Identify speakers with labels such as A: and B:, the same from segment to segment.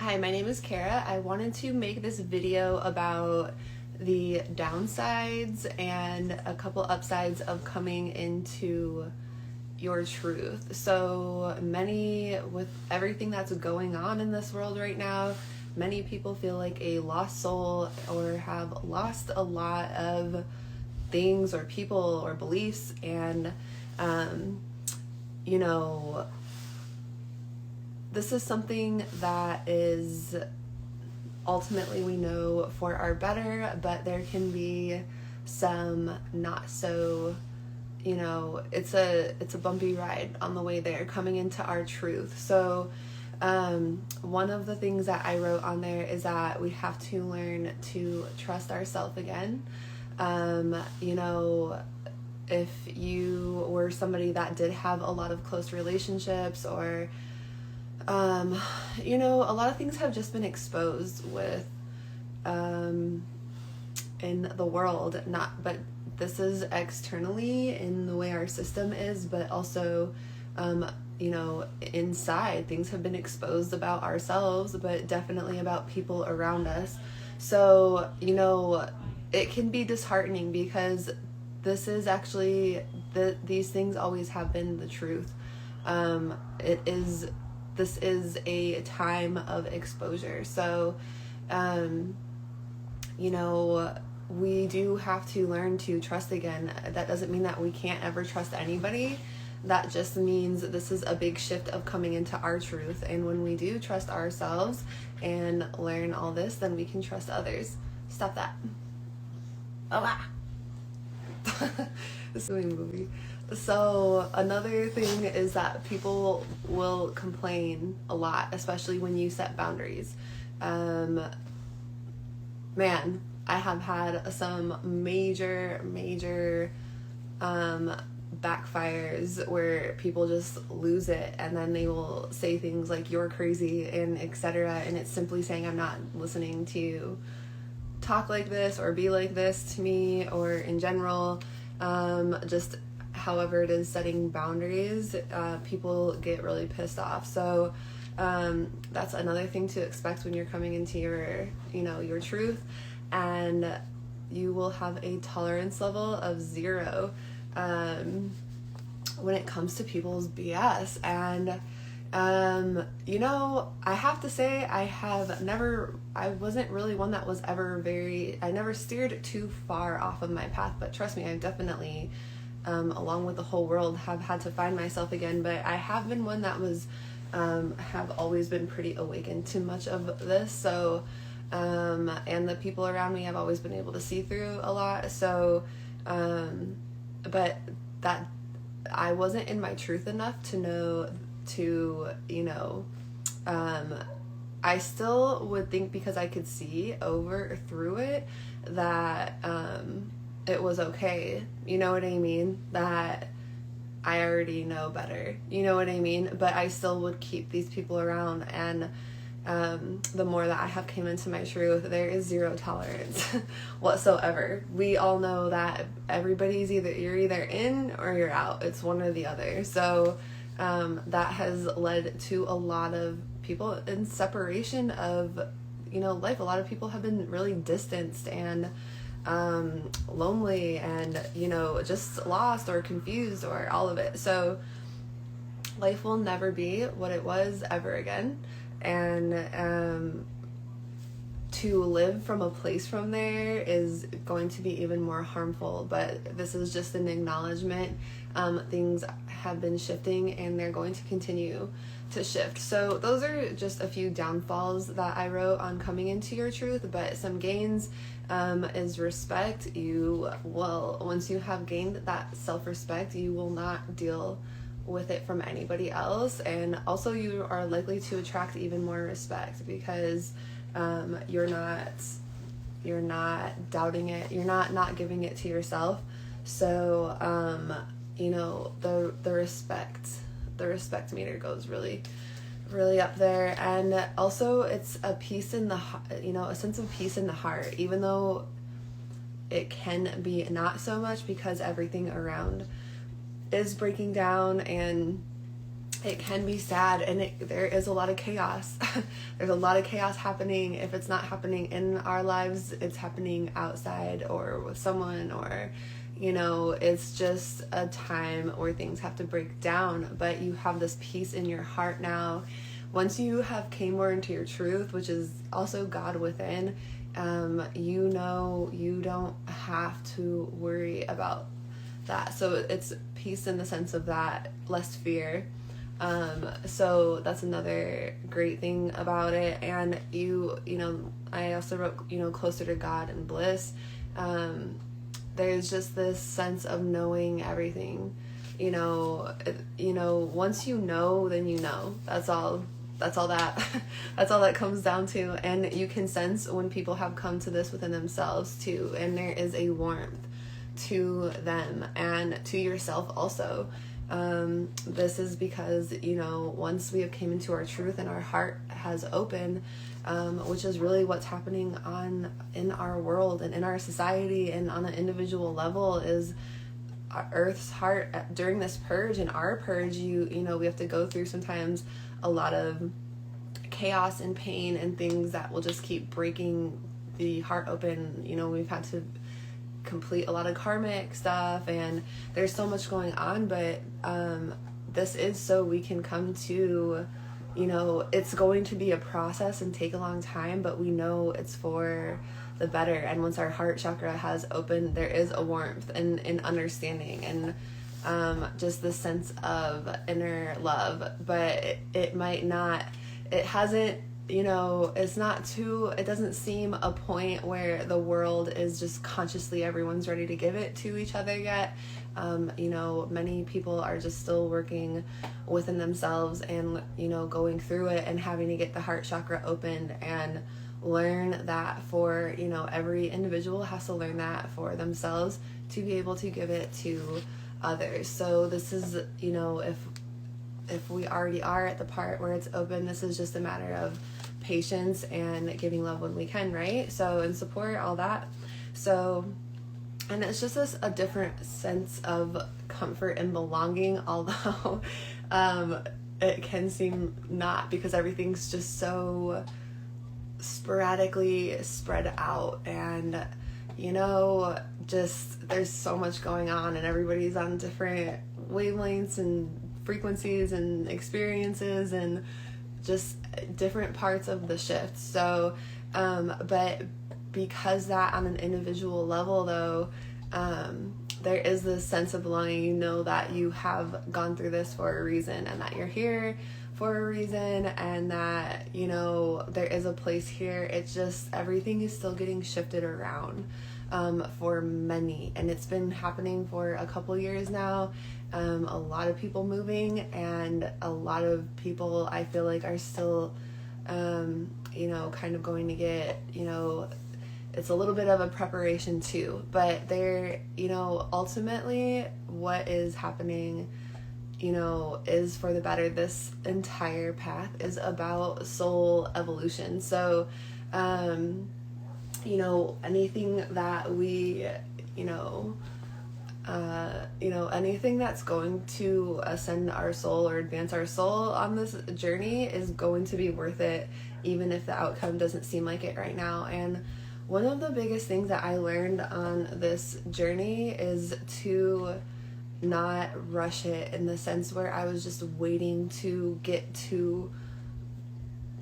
A: Hi, my name is Kara. I wanted to make this video about the downsides and a couple upsides of coming into your truth. So with everything that's going on in this world right now, many people feel like a lost soul or have lost a lot of things or people or beliefs, and you know this is something that is ultimately, we know, for our better, but there can be some not so, it's a bumpy ride on the way there, coming into our truth. So one of the things that I wrote on there is that we have to learn to trust ourselves again. If you were somebody that did have a lot of close relationships, or a lot of things have just been exposed with in the world, but this is externally in the way our system is, but also inside things have been exposed about ourselves, but definitely about people around us. So it can be disheartening, because this is actually these things always have been the truth. This is a time of exposure. So, we do have to learn to trust again. That doesn't mean that we can't ever trust anybody. That just means this is a big shift of coming into our truth. And when we do trust ourselves and learn all this, then we can trust others. Stop that. Oh, ah. This is a movie. So another thing is that people will complain a lot, especially when you set boundaries. Man, I have had some major backfires where people just lose it, and then they will say things like "you're crazy" and etc. And it's simply saying, I'm not listening to talk like this or be like this to me, or in general, just however it is setting boundaries, people get really pissed off. So that's another thing to expect when you're coming into your truth, and you will have a tolerance level of 0 when it comes to people's BS. And I have to say, I wasn't really one that was ever I never steered too far off of my path, but trust me, I've definitely, along with the whole world, have had to find myself again. But I have been one that was, have always been pretty awakened to much of this. So, and the people around me have always been able to see through a lot. So, but that I wasn't in my truth enough to know I still would think, because I could see through it, that it was okay. You know what I mean? That I already know better. You know what I mean? But I still would keep these people around, and the more that I have came into my truth, there is 0 tolerance whatsoever. We all know that everybody's you're either in or you're out. It's one or the other. So that has led to a lot of people in separation of life. A lot of people have been really distanced and lonely, and just lost or confused, or all of it. So life will never be what it was ever again, and to live from a place from there is going to be even more harmful. But this is just an acknowledgement. Things have been shifting, and they're going to continue to shift. So those are just a few downfalls that I wrote on coming into your truth. But some gains is respect. Once you have gained that self-respect, you will not deal with it from anybody else. And also, you are likely to attract even more respect, because you're not doubting it, you're not giving it to yourself. So the respect meter goes really up there. And also, it's a peace in the a sense of peace in the heart, even though it can be not so much, because everything around is breaking down, and it can be sad, and there is a lot of chaos. There's a lot of chaos happening. If it's not happening in our lives, it's happening outside or with someone, or it's just a time where things have to break down. But you have this peace in your heart now. Once you have came more into your truth, which is also God within, you don't have to worry about that. So it's peace in the sense of that, less fear. So that's another great thing about it. And I also wrote, closer to God and bliss. There's just this sense of knowing everything, once you know, then that's all that's all that comes down to. And you can sense when people have come to this within themselves too, and there is a warmth to them and to yourself also. This is because once we have came into our truth and our heart has opened, which is really what's happening in our world and in our society and on an individual level, is Earth's heart during this purge. And our purge, we have to go through sometimes a lot of chaos and pain and things that will just keep breaking the heart open. We've had to complete a lot of karmic stuff, and there's so much going on, but this is so we can come to, it's going to be a process and take a long time, but we know it's for the better. And once our heart chakra has opened, there is a warmth and understanding and just the sense of inner love. But it might not, it hasn't, it's not too, it doesn't seem a point where the world is just consciously everyone's ready to give it to each other yet. Many people are just still working within themselves and, going through it and having to get the heart chakra opened and learn that for, every individual has to learn that for themselves to be able to give it to others. So this is, if we already are at the part where it's open, this is just a matter of patience and giving love when we can, right? So, and support, all that. So, and it's just a different sense of comfort and belonging, although it can seem not, because everything's just so sporadically spread out, and just there's so much going on, and everybody's on different wavelengths and frequencies and experiences and just different parts of the shift. So but because that on an individual level though, there is this sense of belonging, that you have gone through this for a reason, and that you're here for a reason, and that there is a place here. It's just everything is still getting shifted around for many, and it's been happening for a couple years now. A lot of people moving, and a lot of people I feel like are still kind of going to get, it's a little bit of a preparation too, but they're, ultimately what is happening, is for the better. This entire path is about soul evolution. So, anything that we, anything that's going to ascend our soul or advance our soul on this journey is going to be worth it, even if the outcome doesn't seem like it right now. And one of the biggest things that I learned on this journey is to not rush it, in the sense where I was just waiting to get to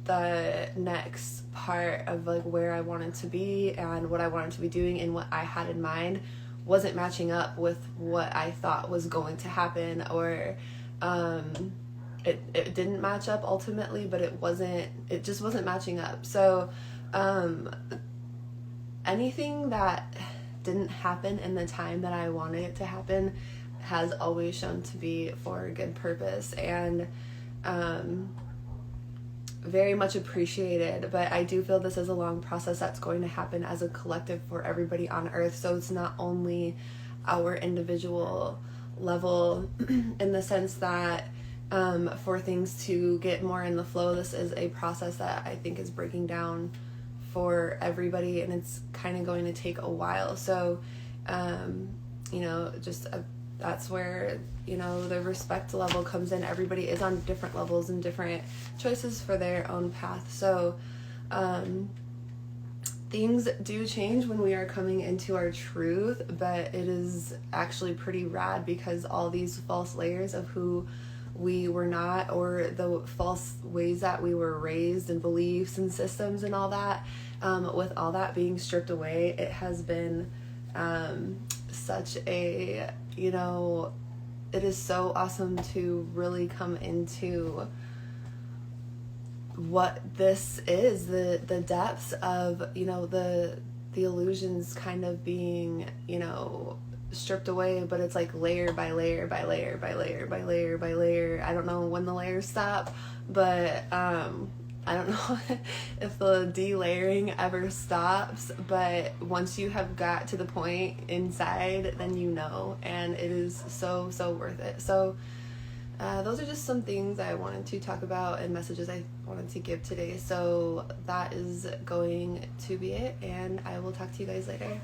A: the next part of like where I wanted to be and what I wanted to be doing, and what I had in mind wasn't matching up with what I thought was going to happen, or it didn't match up ultimately, but it just wasn't matching up. So anything that didn't happen in the time that I wanted it to happen has always shown to be for a good purpose, and very much appreciated. But I do feel this is a long process that's going to happen as a collective for everybody on earth. So it's not only our individual level in the sense that for things to get more in the flow, this is a process that I think is breaking down for everybody, and it's kind of going to take a while. So just that's where, you know, the respect level comes in. Everybody is on different levels and different choices for their own path. So things do change when we are coming into our truth, but it is actually pretty rad because all these false layers of who we were not, or the false ways that we were raised and beliefs and systems and all that, with all that being stripped away, it has been such a, you know, it is so awesome to really come into what this is, the depths of, you know, the illusions kind of being, you know, stripped away, but it's like layer by layer by layer by layer by layer by layer. I don't know when the layers stop, but I don't know if the delayering ever stops, but once you have got to the point inside, then you know, and it is so worth it. So those are just some things I wanted to talk about and messages I wanted to give today. So that is going to be it, and I will talk to you guys later.